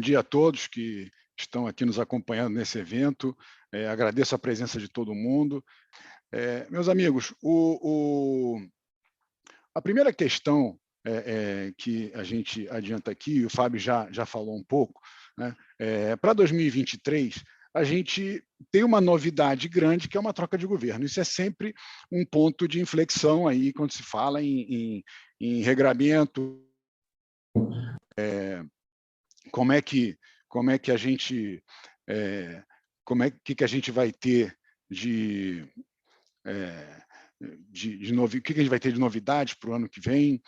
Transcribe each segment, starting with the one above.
bom dia a todos que estão aqui nos acompanhando nesse evento. Agradeço a presença de todo mundo. Meus amigos, a primeira questão que a gente adianta aqui, o Fábio já falou um pouco, né? Para 2023, a gente tem uma novidade grande, que é uma troca de governo. Isso é sempre um ponto de inflexão aí quando se fala em regramento, como é que a gente que a gente vai ter o que a gente vai ter de novidades para o ano que vem,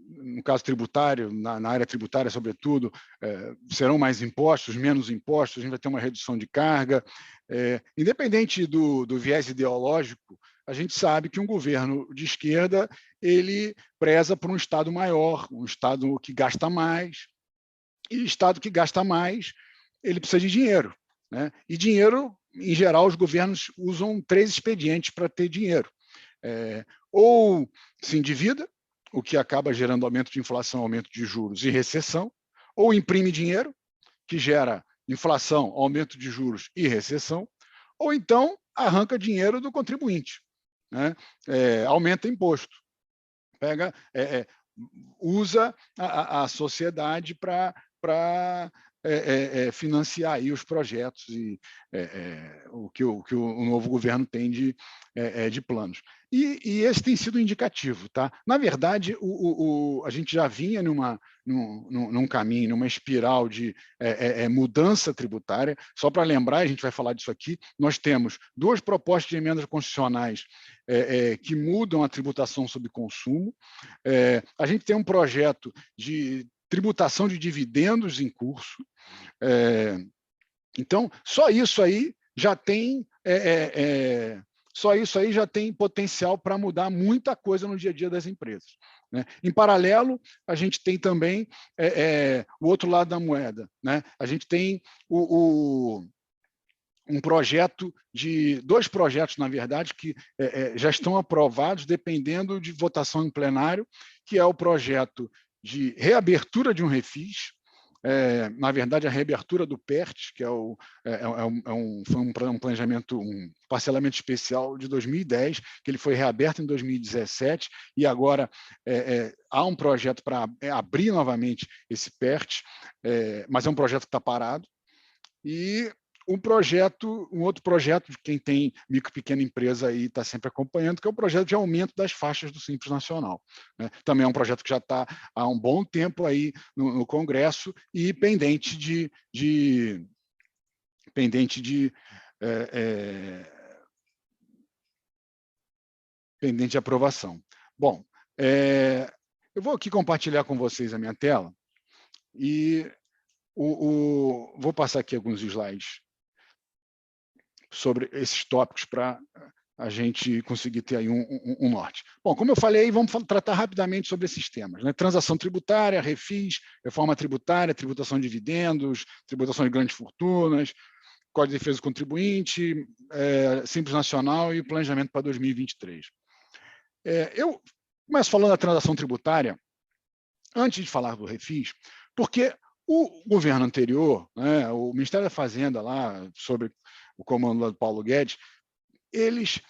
no caso tributário, na área tributária, sobretudo, serão mais impostos, menos impostos, a gente vai ter uma redução de carga. Independente do viés ideológico, a gente sabe que um governo de esquerda ele preza por um Estado maior, um Estado que gasta mais, e Estado que gasta mais, ele precisa de dinheiro, né? E dinheiro, em geral, os governos usam 3 expedientes para ter dinheiro. Ou se endivida, o que acaba gerando aumento de inflação, aumento de juros e recessão, ou imprime dinheiro, que gera inflação, aumento de juros e recessão, ou então arranca dinheiro do contribuinte, né? Aumenta imposto, usa a sociedade para financiar aí os projetos e o que o novo governo tem de planos. E esse tem sido indicativo. Tá? Na verdade, a gente já vinha num caminho, numa espiral de mudança tributária. Só para lembrar, a gente vai falar disso aqui, nós temos 2 propostas de emendas constitucionais que mudam a tributação sobre consumo. A gente tem um projeto de tributação de dividendos em curso. Então, só isso aí já tem potencial para mudar muita coisa no dia a dia das empresas, né? Em paralelo, a gente tem também o outro lado da moeda, né? A gente tem um projeto de 2 projetos, na verdade, que já estão aprovados, dependendo de votação em plenário, que é o projeto de reabertura de um refis, na verdade, a reabertura do PERT, que foi um planejamento, um parcelamento especial de 2010, que ele foi reaberto em 2017, e agora há um projeto para abrir novamente esse PERT, mas é um projeto que está parado. E um outro projeto de quem tem micro e pequena empresa aí está sempre acompanhando, que é o projeto de aumento das faixas do Simples Nacional, né? Também é um projeto que já está há um bom tempo aí no Congresso e pendente de aprovação. Bom, eu vou aqui compartilhar com vocês a minha tela e vou passar aqui alguns slides sobre esses tópicos para a gente conseguir ter aí um norte. Bom, como eu falei, vamos tratar rapidamente sobre esses temas, né? Transação tributária, refis, reforma tributária, tributação de dividendos, tributação de grandes fortunas, Código de Defesa do Contribuinte, Simples Nacional e planejamento para 2023. Eu começo falando da transação tributária, antes de falar do refis, porque o governo anterior, né, o Ministério da Fazenda, lá, sob o comando do Paulo Guedes, eles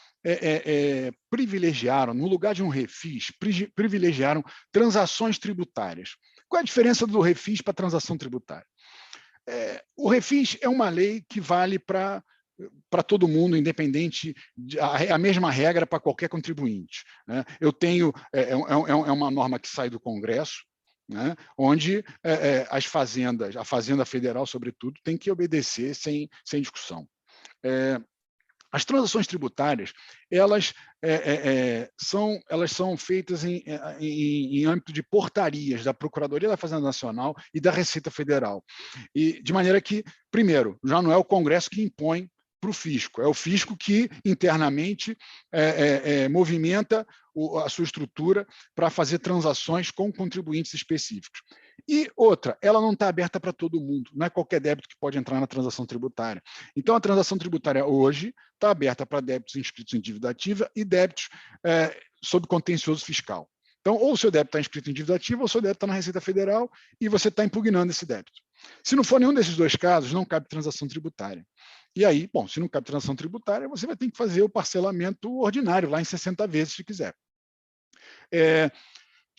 privilegiaram, no lugar de um refis, privilegiaram transações tributárias. Qual é a diferença do refis para a transação tributária? O refis é uma lei que vale para todo mundo, independente, a mesma regra para qualquer contribuinte, né? Eu tenho, uma norma que sai do Congresso, né, onde a Fazenda Federal, sobretudo, tem que obedecer sem discussão. As transações tributárias, elas são feitas em âmbito de portarias da Procuradoria da Fazenda Nacional e da Receita Federal. E, de maneira que, primeiro, já não é o Congresso que impõe para o fisco, é o fisco que internamente movimenta a sua estrutura para fazer transações com contribuintes específicos. E outra, ela não está aberta para todo mundo, não é qualquer débito que pode entrar na transação tributária. Então, a transação tributária hoje está aberta para débitos inscritos em dívida ativa e débitos sob contencioso fiscal. Então, ou o seu débito está inscrito em dívida ativa, ou o seu débito está na Receita Federal e você está impugnando esse débito. Se não for nenhum desses dois casos, não cabe transação tributária. E aí, bom, se não cabe transação tributária, você vai ter que fazer o parcelamento ordinário, lá em 60 vezes, se quiser.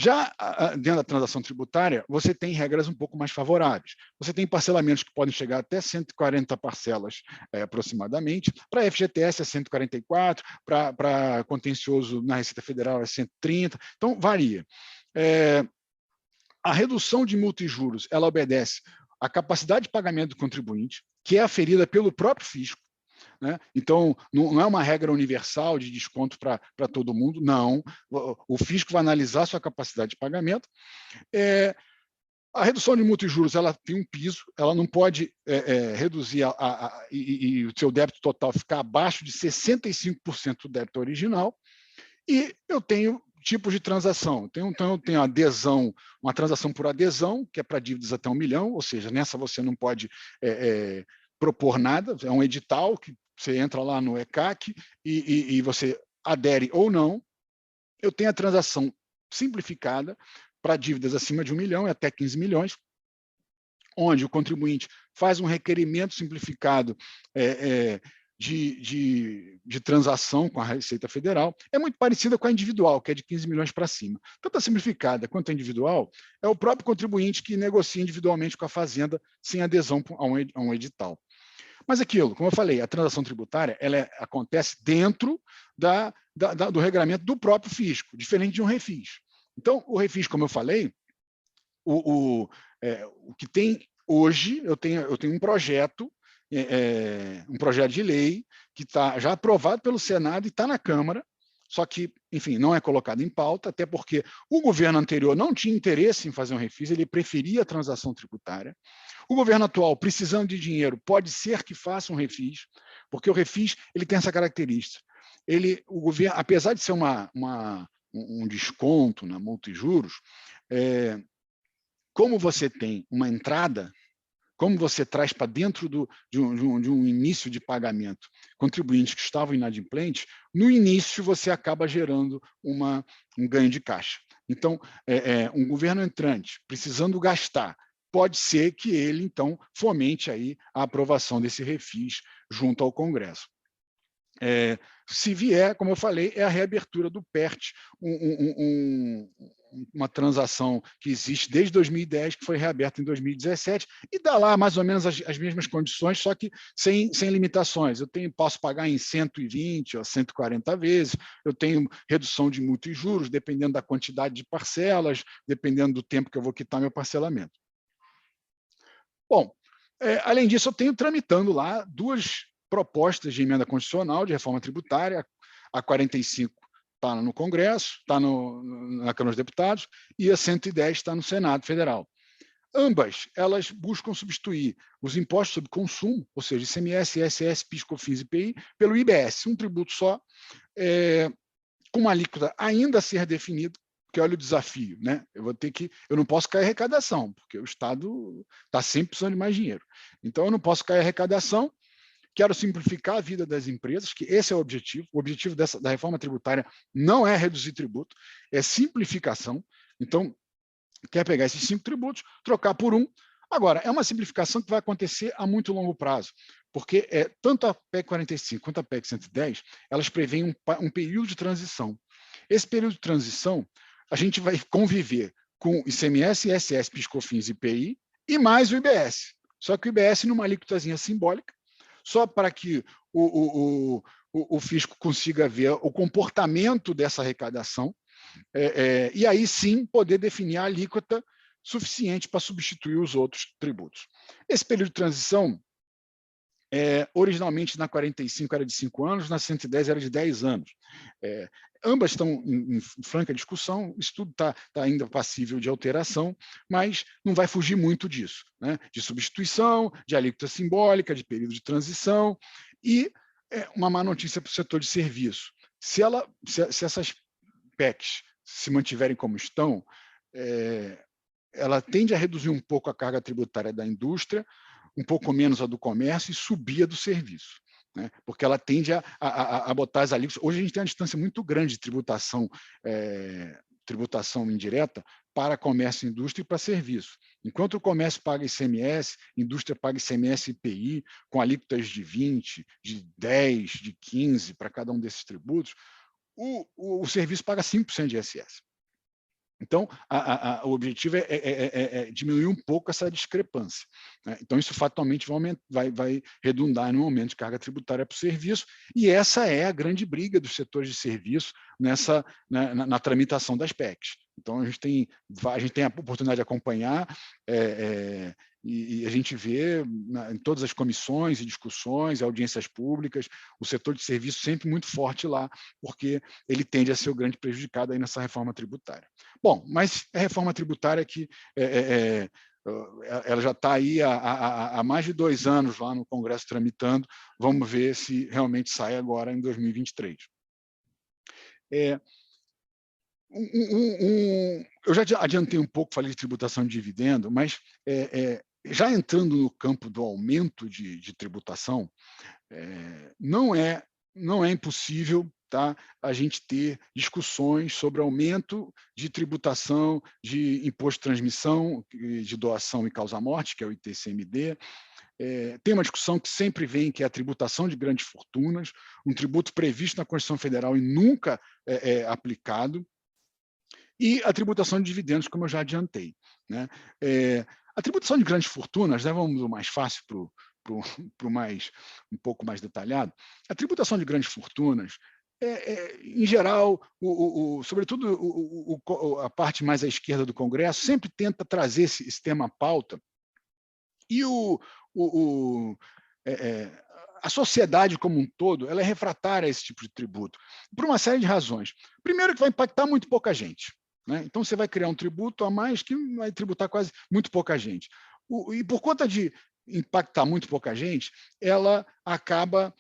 Já dentro da transação tributária, você tem regras um pouco mais favoráveis. Você tem parcelamentos que podem chegar até 140 parcelas aproximadamente. Para FGTS é 144, para contencioso na Receita Federal é 130, então varia. A redução de multa e juros, ela obedece à capacidade de pagamento do contribuinte, que é aferida pelo próprio fisco. Né? Então, não é uma regra universal de desconto para todo mundo, não. O fisco vai analisar a sua capacidade de pagamento. A redução de multa e juros ela tem um piso, ela não pode reduzir e o seu débito total ficar abaixo de 65% do débito original. E eu tenho tipos de transação. Então, eu tenho adesão, uma transação por adesão, que é para dívidas até 1 milhão, ou seja, nessa você não pode propor nada, é um edital que você entra lá no ECAC e você adere ou não. Eu tenho a transação simplificada para dívidas acima de 1 milhão e até 15 milhões, onde o contribuinte faz um requerimento simplificado de transação com a Receita Federal. É muito parecida com a individual, que é de 15 milhões para cima. Tanto a simplificada quanto a individual, é o próprio contribuinte que negocia individualmente com a Fazenda sem adesão a um edital. Mas aquilo, como eu falei, a transação tributária ela acontece dentro do regramento do próprio fisco, diferente de um refis. Então, o refis, como eu falei, o que tem hoje, eu tenho um projeto de lei que está já aprovado pelo Senado e está na Câmara, só que, enfim, não é colocado em pauta, até porque o governo anterior não tinha interesse em fazer um refis, ele preferia a transação tributária. O governo atual, precisando de dinheiro, pode ser que faça um refis, porque o refis ele tem essa característica. O governo, apesar de ser um desconto na multa e juros, como você tem uma entrada, como você traz para dentro de um início de pagamento contribuintes que estavam inadimplentes, no início você acaba gerando um ganho de caixa. Então, um governo entrante precisando gastar, pode ser que ele, então, fomente aí a aprovação desse refis junto ao Congresso. Se vier, como eu falei, é a reabertura do PERT, uma transação que existe desde 2010, que foi reaberta em 2017, e dá lá mais ou menos as mesmas condições, só que sem limitações. Eu posso pagar em 120 ou 140 vezes, eu tenho redução de multa e juros, dependendo da quantidade de parcelas, dependendo do tempo que eu vou quitar meu parcelamento. Bom, além disso, eu tenho tramitando lá 2 propostas de emenda constitucional de reforma tributária, a 45 está no Congresso, está na Câmara dos Deputados, e a 110 está no Senado Federal. Ambas, elas buscam substituir os impostos sobre consumo, ou seja, ICMS, ISS, PIS, COFINS e IPI, pelo IBS, um tributo só, com uma alíquota ainda a ser definida, porque olha o desafio, né? Eu não posso cair arrecadação, porque o Estado está sempre precisando de mais dinheiro. Então, eu não posso cair arrecadação, quero simplificar a vida das empresas, que esse é o objetivo. O objetivo da reforma tributária não é reduzir tributo, é simplificação. Então, quer pegar esses 5 tributos, trocar por um. Agora, é uma simplificação que vai acontecer a muito longo prazo, porque tanto a PEC 45 quanto a PEC 110, elas prevêem um período de transição. Esse período de transição, a gente vai conviver com ICMS, ISS, PIS, COFINS e IPI, e mais o IBS. Só que o IBS numa alíquotazinha simbólica, só para que o fisco consiga ver o comportamento dessa arrecadação, e aí sim poder definir a alíquota suficiente para substituir os outros tributos. Esse período de transição, originalmente na 45 era de 5 anos, na 110 era de 10 anos. Ambas estão em franca discussão, isso tudo está ainda passível de alteração, mas não vai fugir muito disso, né? De substituição, de alíquota simbólica, de período de transição, e uma má notícia para o setor de serviço. Se essas PECs se mantiverem como estão, ela tende a reduzir um pouco a carga tributária da indústria, um pouco menos a do comércio e subir a do serviço, né? Porque ela tende a botar as alíquotas. Hoje a gente tem uma distância muito grande de tributação tributação indireta para comércio, indústria e para serviço. Enquanto o comércio paga ICMS, a indústria paga ICMS e IPI, com alíquotas de 20, de 10, de 15 para cada um desses tributos, o serviço paga 5% de ISS. Então, o objetivo é diminuir um pouco essa discrepância, né? Então, isso fatalmente vai redundar no aumento de carga tributária para o serviço, e essa é a grande briga dos setores de serviço na tramitação das PECs. Então, a gente tem a oportunidade de acompanhar, e a gente vê em todas as comissões e discussões, audiências públicas, o setor de serviço sempre muito forte lá, porque ele tende a ser o grande prejudicado aí nessa reforma tributária. Bom, mas a reforma tributária que ela já está aí há mais de 2 anos lá no Congresso tramitando, vamos ver se realmente sai agora em 2023. Eu já adiantei um pouco, falei de tributação de dividendo, mas já entrando no campo do aumento de tributação, não é impossível, tá, a gente ter discussões sobre aumento de tributação de imposto de transmissão, de doação e causa-morte, que é o ITCMD. Tem uma discussão que sempre vem, que é a tributação de grandes fortunas, um tributo previsto na Constituição Federal e nunca aplicado, e a tributação de dividendos, como eu já adiantei, né? A tributação de grandes fortunas, né, vamos do mais fácil para o mais um pouco mais detalhado. A tributação de grandes fortunas, em geral, sobretudo a parte mais à esquerda do Congresso, sempre tenta trazer esse tema à pauta, e a sociedade como um todo ela é refratária a esse tipo de tributo, por uma série de razões. Primeiro, que vai impactar muito pouca gente, né? Então, você vai criar um tributo a mais que vai tributar quase muito pouca gente. E por conta de impactar muito pouca gente, ela acaba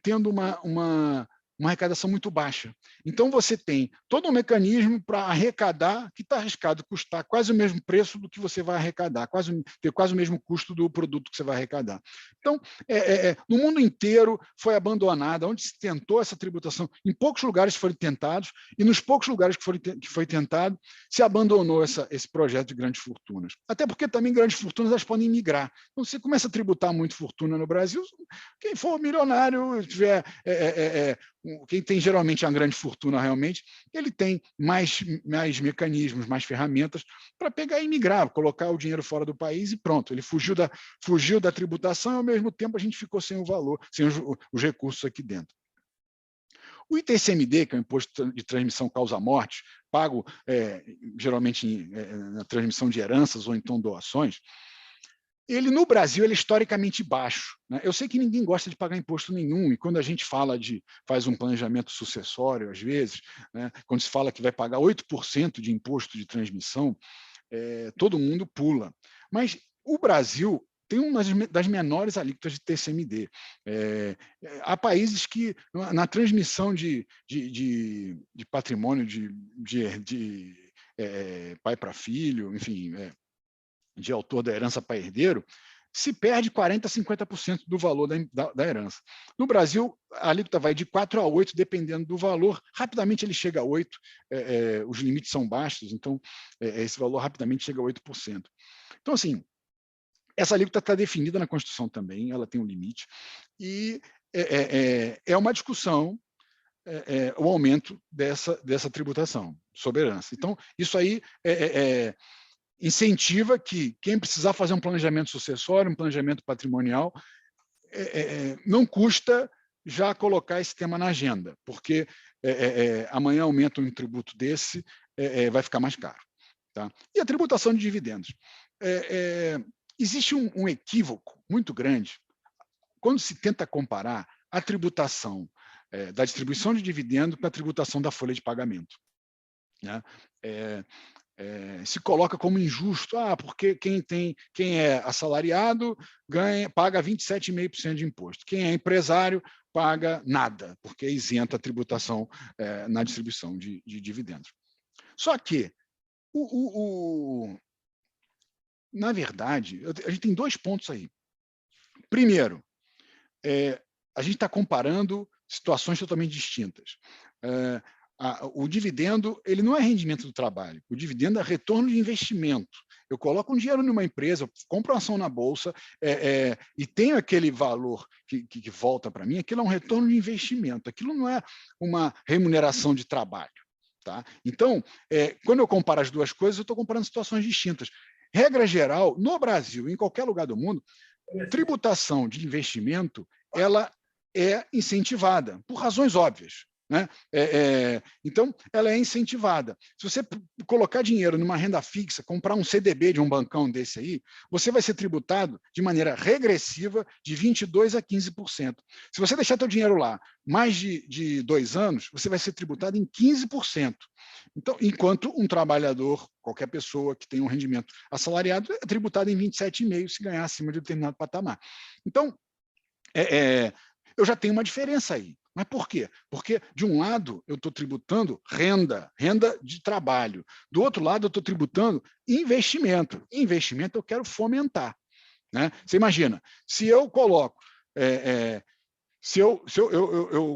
tendo uma arrecadação muito baixa. Então, você tem todo um mecanismo para arrecadar, que está arriscado custar quase o mesmo preço do que você vai arrecadar, ter quase o mesmo custo do produto que você vai arrecadar. Então, no mundo inteiro foi abandonada, onde se tentou essa tributação, em poucos lugares foram tentados, e nos poucos lugares que foi tentado, se abandonou esse projeto de grandes fortunas. Até porque também grandes fortunas elas podem migrar. Então, você começa a tributar muito fortuna no Brasil, quem for milionário, tiver quem tem geralmente uma grande fortuna realmente, ele tem mais mecanismos, mais ferramentas para pegar e migrar, colocar o dinheiro fora do país e pronto. Ele fugiu da tributação e, ao mesmo tempo, a gente ficou sem o valor, sem os recursos aqui dentro. O ITCMD, que é o Imposto de Transmissão Causa-Morte, pago geralmente na transmissão de heranças ou então doações, ele no Brasil ele é historicamente baixo, né? Eu sei que ninguém gosta de pagar imposto nenhum, e quando a gente faz um planejamento sucessório, às vezes, né, quando se fala que vai pagar 8% de imposto de transmissão, todo mundo pula. Mas o Brasil tem uma das menores alíquotas de TCMD. Há países que, na transmissão de patrimônio de pai para filho, enfim, de autor da herança para herdeiro, se perde 40% a 50% do valor da herança. No Brasil, a alíquota vai de 4% a 8%, dependendo do valor. Rapidamente ele chega a 8%, os limites são baixos, então esse valor rapidamente chega a 8%. Então, assim, essa alíquota está definida na Constituição também, ela tem um limite, e é uma discussão o aumento dessa tributação sobre herança. Então, isso aí incentiva que quem precisar fazer um planejamento sucessório, um planejamento patrimonial, não custa já colocar esse tema na agenda, porque amanhã aumenta um tributo desse, vai ficar mais caro. Tá? E a tributação de dividendos. Existe um equívoco muito grande quando se tenta comparar a tributação da distribuição de dividendo com a tributação da folha de pagamento, né? Se coloca como injusto, porque quem é assalariado paga 27,5% de imposto. Quem é empresário paga nada, porque é isenta a tributação na distribuição de dividendos. Só que, na verdade, a gente tem 2 pontos aí. Primeiro, a gente está comparando situações totalmente distintas. o dividendo ele não é rendimento do trabalho, o dividendo é retorno de investimento. Eu coloco um dinheiro numa empresa, eu compro uma ação na bolsa e tenho aquele valor que volta para mim, aquilo é um retorno de investimento, aquilo não é uma remuneração de trabalho. Tá? Então, quando eu comparo as duas coisas, eu estou comparando situações distintas. Regra geral, no Brasil, em qualquer lugar do mundo, tributação de investimento ela é incentivada, por razões óbvias. Né? Então, ela é incentivada. Se você colocar dinheiro numa renda fixa, comprar um CDB de um bancão desse aí, você vai ser tributado de maneira regressiva de 22% a 15%. Se você deixar seu dinheiro lá mais de 2 anos, você vai ser tributado em 15%. Então, enquanto um trabalhador, qualquer pessoa que tem um rendimento assalariado, é tributado em 27,5% se ganhar acima de determinado patamar. Então, eu já tenho uma diferença aí. Mas por quê? Porque, de um lado, eu estou tributando renda de trabalho. Do outro lado, eu estou tributando investimento. Investimento eu quero fomentar. Né? Você imagina, se eu coloco... Se eu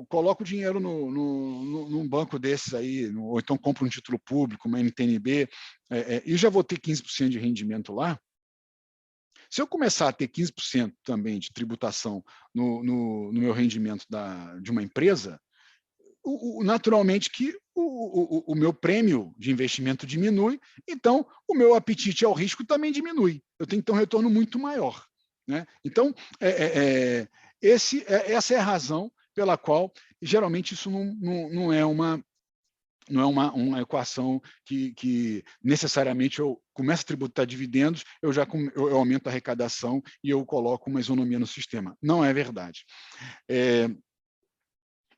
coloco dinheiro num banco desses aí, ou então compro um título público, uma NTNB, e já vou ter 15% de rendimento lá, se eu começar a ter 15% também de tributação no meu rendimento de uma empresa, naturalmente que o meu prêmio de investimento diminui, então o meu apetite ao risco também diminui. Eu tenho que ter um retorno muito maior. Né? Então, essa é a razão pela qual, geralmente, isso não é uma equação que necessariamente eu começo a tributar dividendos, eu aumento a arrecadação e eu coloco uma isonomia no sistema. Não é verdade.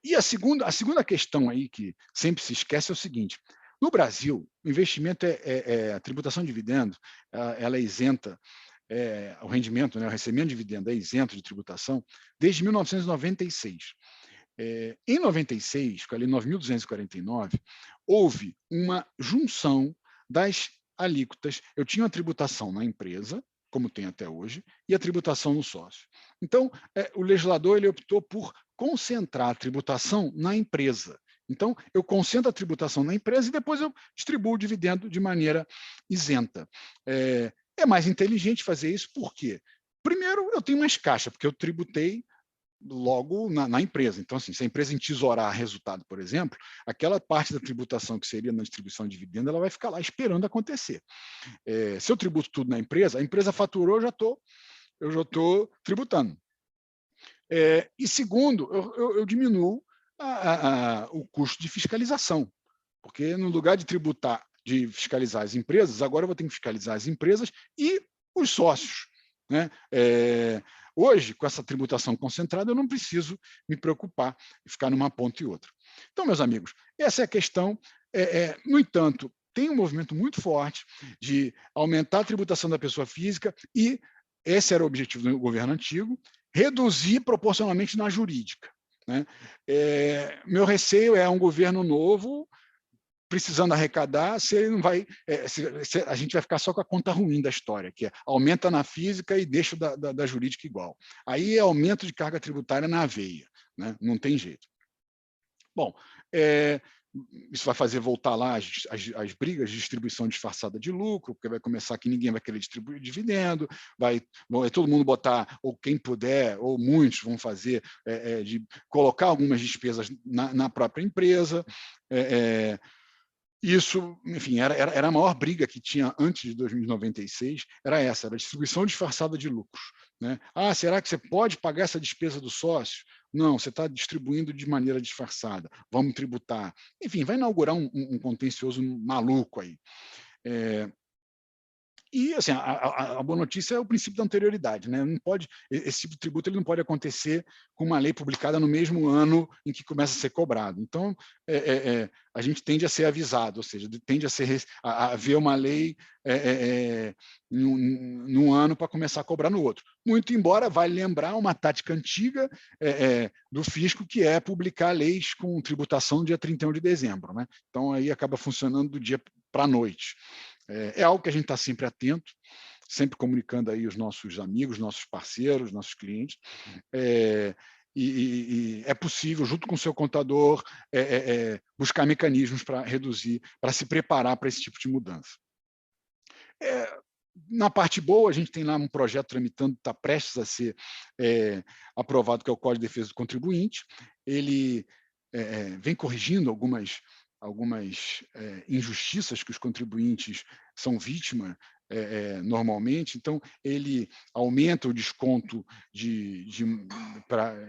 E a segunda questão aí que sempre se esquece é o seguinte: no Brasil, o investimento a tributação de dividendos, ela é isenta, o rendimento, né, o recebimento de dividendo é isento de tributação desde 1996. Em 96, com a Lei 9.249, houve uma junção das alíquotas. Eu tinha a tributação na empresa, como tem até hoje, e a tributação no sócio. Então, o legislador ele optou por concentrar a tributação na empresa. Então, eu concentro a tributação na empresa e depois eu distribuo o dividendo de maneira isenta. É mais inteligente fazer isso, por quê? Primeiro, eu tenho mais caixa, porque eu tributei logo na empresa. Então, assim, se a empresa entesourar resultado, por exemplo, aquela parte da tributação que seria na distribuição de dividendo, ela vai ficar lá esperando acontecer. Se eu tributo tudo na empresa, a empresa faturou, eu já estou tributando. E segundo, eu diminuo o custo de fiscalização, porque no lugar de fiscalizar as empresas, agora eu vou ter que fiscalizar as empresas e os sócios. Né? Hoje, com essa tributação concentrada, eu não preciso me preocupar em ficar numa ponta e outra. Então, meus amigos, essa é a questão. No entanto, tem um movimento muito forte de aumentar a tributação da pessoa física e esse era o objetivo do governo antigo, reduzir proporcionalmente na jurídica. Né? Meu receio é um governo novo precisando arrecadar, se ele não vai, se a gente vai ficar só com a conta ruim da história, que aumenta na física e deixa da jurídica igual. Aí é aumento de carga tributária na veia, né? Não tem jeito. Bom, isso vai fazer voltar lá as brigas de distribuição disfarçada de lucro, porque vai começar que ninguém vai querer distribuir dividendo, vai todo mundo botar, ou quem puder, ou muitos vão fazer, de colocar algumas despesas na própria empresa. Isso, enfim, era a maior briga que tinha antes de 2096, era a distribuição disfarçada de lucros. Né? Será que você pode pagar essa despesa do sócio? Não, você está distribuindo de maneira disfarçada, vamos tributar. Enfim, vai inaugurar um contencioso maluco aí. E assim, a boa notícia é o princípio da anterioridade. Né? Não pode, esse tipo de tributo ele não pode acontecer com uma lei publicada no mesmo ano em que começa a ser cobrado. Então, a gente tende a ser avisado, ou seja, tende a haver uma lei num ano para começar a cobrar no outro. Muito embora vale lembrar uma tática antiga do fisco, que é publicar leis com tributação no dia 31 de dezembro. Né? Então, aí acaba funcionando do dia para a noite. É algo que a gente está sempre atento, sempre comunicando aí os nossos amigos, nossos parceiros, nossos clientes. e é possível, junto com o seu contador, buscar mecanismos para reduzir, para se preparar para esse tipo de mudança. Na parte boa, a gente tem lá um projeto tramitando, está prestes a ser aprovado, que é o Código de Defesa do Contribuinte. Ele vem corrigindo algumas injustiças que os contribuintes são vítimas normalmente. Então, ele aumenta o desconto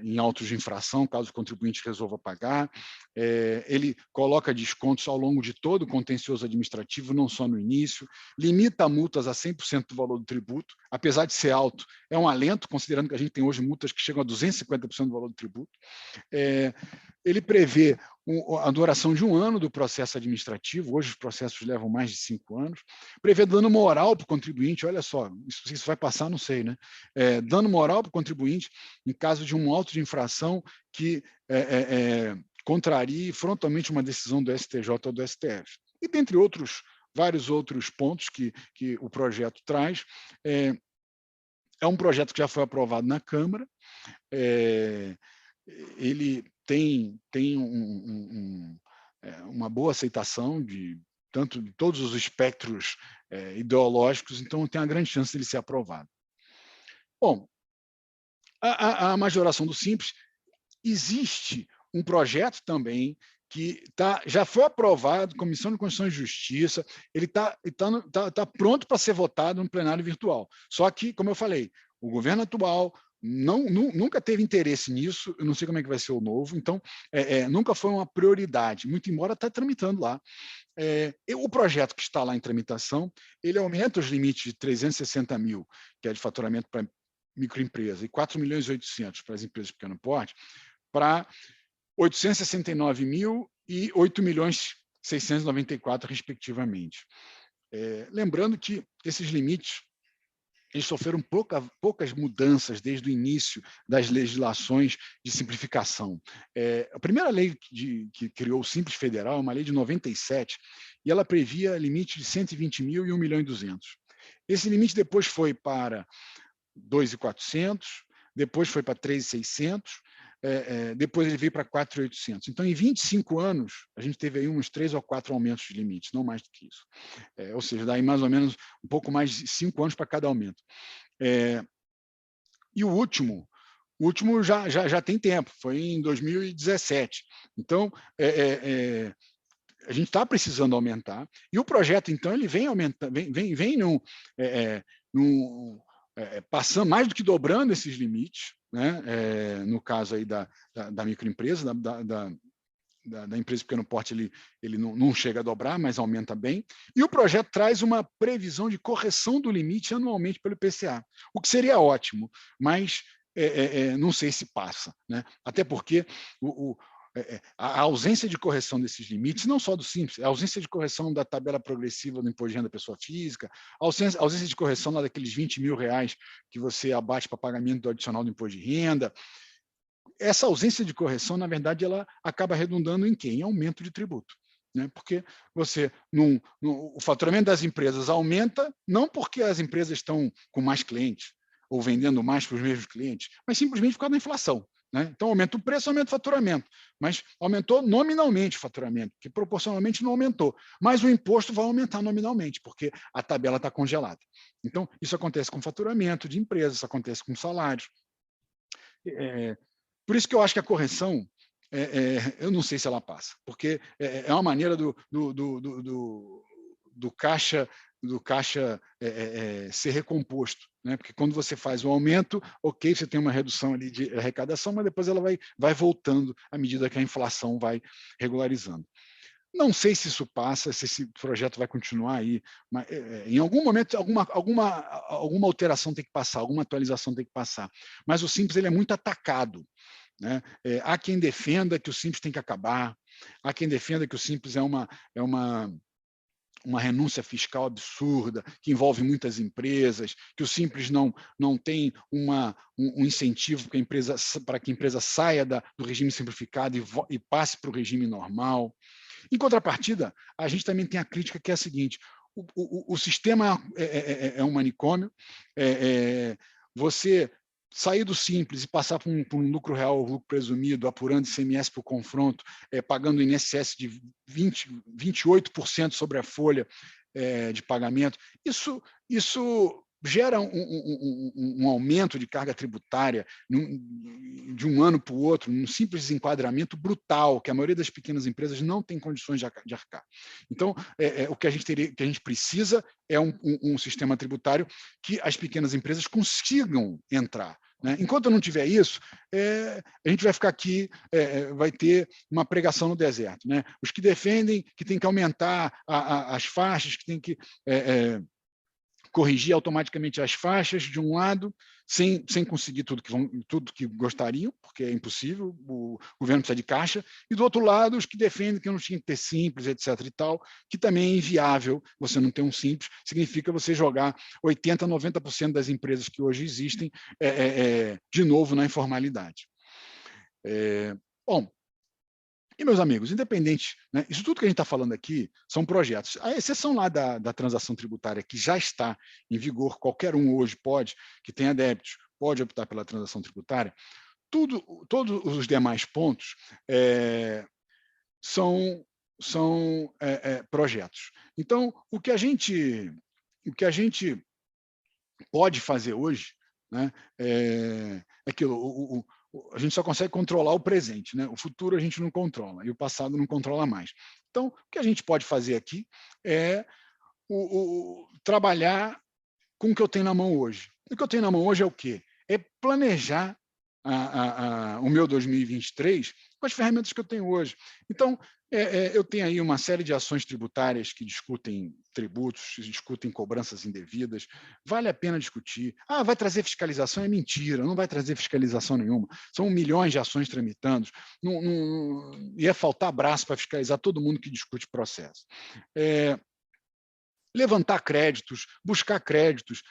em autos de infração, caso o contribuinte resolva pagar. Ele coloca descontos ao longo de todo o contencioso administrativo, não só no início, limita multas a 100% do valor do tributo, apesar de ser alto, é um alento, considerando que a gente tem hoje multas que chegam a 250% do valor do tributo. Ele prevê a duração de 1 ano do processo administrativo, hoje os processos levam mais de 5 anos, prevê dano moral para o contribuinte, olha só, isso vai passar, não sei, né? Dano moral para o contribuinte em caso de um auto de infração que contrarie frontalmente uma decisão do STJ ou do STF. E dentre vários outros pontos que o projeto traz, é um projeto que já foi aprovado na Câmara, ele tem uma boa aceitação de todos os espectros ideológicos, então tem a grande chance de ele ser aprovado. Bom, a majoração do Simples, existe um projeto também que já foi aprovado, Comissão de Constituição e Justiça, ele está pronto para ser votado no plenário virtual. Só que, como eu falei, o governo atual nunca teve interesse nisso, eu não sei como é que vai ser o novo, então nunca foi uma prioridade, muito embora está tramitando lá. O projeto que está lá em tramitação, ele aumenta os limites de 360 mil, que é de faturamento para microempresa, e 4.800.000 para as empresas de pequeno porte, para 869 mil e 8.694.000, respectivamente. Lembrando que esses limites eles sofreram poucas mudanças desde o início das legislações de simplificação. A primeira lei que criou o Simples Federal é uma lei de 97, e ela previa limite de 120 mil e 1.200.000. Esse limite depois foi para 2.400, depois foi para 3.600, depois ele veio para 4.800. Então, em 25 anos, a gente teve aí uns 3 ou 4 aumentos de limites, não mais do que isso. Ou seja, daí mais ou menos um pouco mais de 5 anos para cada aumento. E o último já tem tempo, foi em 2017. Então, a gente está precisando aumentar, e o projeto, então, ele vem aumentando, vem passando, mais do que dobrando esses limites, né? No caso aí da microempresa, da empresa de pequeno porte, ele não chega a dobrar, mas aumenta bem. E o projeto traz uma previsão de correção do limite anualmente pelo IPCA, o que seria ótimo, mas não sei se passa, né? Até porque a ausência de correção desses limites, não só do Simples, a ausência de correção da tabela progressiva do imposto de renda da pessoa física, a ausência de correção lá daqueles 20 mil reais que você abate para pagamento do adicional do imposto de renda. Essa ausência de correção, na verdade, ela acaba redundando em quê? Em aumento de tributo. Né? Porque o faturamento das empresas aumenta, não porque as empresas estão com mais clientes ou vendendo mais para os mesmos clientes, mas simplesmente por causa da inflação. Né? Então, aumenta o preço, aumenta o faturamento, mas aumentou nominalmente o faturamento, que proporcionalmente não aumentou, mas o imposto vai aumentar nominalmente, porque a tabela está congelada. Então, isso acontece com faturamento de empresas, isso acontece com salários. Por isso que eu acho que a correção, eu não sei se ela passa, porque é uma maneira do caixa ser recomposto, né? Porque quando você faz o aumento, ok, você tem uma redução ali de arrecadação, mas depois ela vai voltando à medida que a inflação vai regularizando. Não sei se isso passa, se esse projeto vai continuar aí, mas em algum momento alguma alteração tem que passar, alguma atualização tem que passar. Mas o Simples ele é muito atacado. Né? Há quem defenda que o Simples tem que acabar, há quem defenda que o Simples é uma renúncia fiscal absurda, que envolve muitas empresas, que o Simples não tem um incentivo para que a empresa saia do regime simplificado e passe para o regime normal. Em contrapartida, a gente também tem a crítica que é a seguinte: o sistema é um manicômio, você sair do simples e passar por um lucro real ou lucro presumido, apurando ICMS por confronto, pagando INSS de 28% sobre a folha de pagamento, isso gera um aumento de carga tributária de um ano para o outro, um simples enquadramento brutal, que a maioria das pequenas empresas não tem condições de arcar. Então, o que a gente precisa é um sistema tributário que as pequenas empresas consigam entrar. Né? Enquanto não tiver isso, a gente vai ficar aqui, vai ter uma pregação no deserto. Né? Os que defendem que tem que aumentar as faixas, que tem que corrigir automaticamente as faixas, de um lado, sem conseguir tudo que gostariam, porque é impossível, o governo precisa de caixa, e do outro lado, os que defendem que não tinha que ter simples, etc. e tal, que também é inviável você não ter um simples, significa você jogar 80%, 90% das empresas que hoje existem de novo na informalidade. Bom, e, meus amigos, independente, né, isso tudo que a gente está falando aqui são projetos. A exceção lá da transação tributária, que já está em vigor, qualquer um hoje pode, que tenha débitos, pode optar pela transação tributária, todos os demais pontos são projetos. Então, o que a gente pode fazer hoje, né, aquilo, a gente só consegue controlar o presente, né? O futuro a gente não controla, e o passado não controla mais. Então, o que a gente pode fazer aqui é trabalhar com o que eu tenho na mão hoje. O que eu tenho na mão hoje é o quê? É planejar o meu 2023 com as ferramentas que eu tenho hoje. Então, eu tenho aí uma série de ações tributárias que discutem tributos, discutem cobranças indevidas. Vale a pena discutir. Ah, vai trazer fiscalização? É mentira, não vai trazer fiscalização nenhuma. São milhões de ações tramitando. Ia faltar braço para fiscalizar todo mundo que discute processo. Levantar créditos, buscar créditos.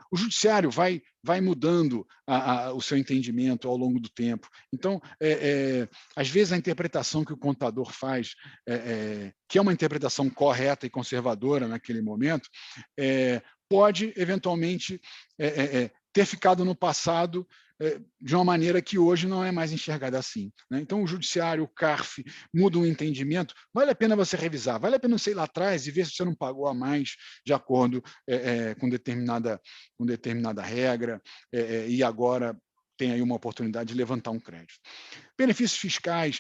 O judiciário vai mudando o seu entendimento ao longo do tempo. Então, às vezes, a interpretação que o contador faz, que é uma interpretação correta e conservadora naquele momento, pode, eventualmente, ter ficado no passado de uma maneira que hoje não é mais enxergada assim. Né? Então, o judiciário, o CARF, muda o entendimento, vale a pena você revisar, vale a pena você ir lá atrás e ver se você não pagou a mais de acordo com determinada regra, e agora tem aí uma oportunidade de levantar um crédito. Benefícios fiscais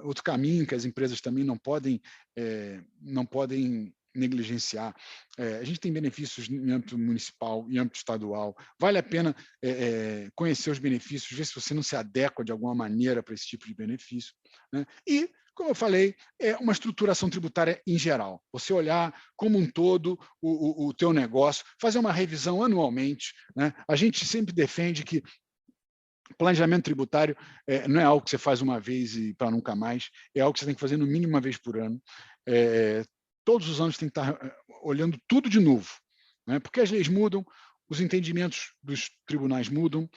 outro caminho que as empresas também não podem negligenciar. A gente tem benefícios em âmbito municipal, em âmbito estadual. Vale a pena conhecer os benefícios, ver se você não se adequa de alguma maneira para esse tipo de benefício. Né? E, como eu falei, é uma estruturação tributária em geral. Você olhar como um todo o teu negócio, fazer uma revisão anualmente. Né? A gente sempre defende que planejamento tributário não é algo que você faz uma vez e para nunca mais, é algo que você tem que fazer no mínimo uma vez por ano. Todos os anos tem que estar olhando tudo de novo, né? Porque as leis mudam, os entendimentos dos tribunais mudam,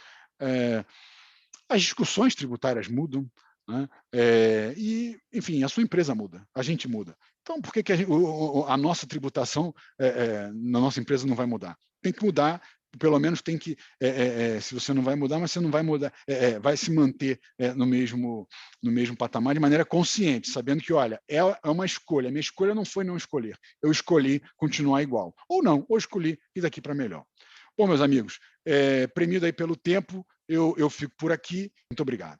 as discussões tributárias mudam, né? E, enfim, a sua empresa muda, a gente muda. Então, por que a nossa tributação na nossa empresa não vai mudar? Tem que mudar, pelo menos tem que, se você não vai mudar, mas você não vai mudar, vai se manter no mesmo patamar de maneira consciente, sabendo que, olha, é uma escolha, a minha escolha não foi não escolher, eu escolhi continuar igual, ou não, ou escolhi ir daqui para melhor. Bom, meus amigos, premido aí pelo tempo, eu fico por aqui, muito obrigado.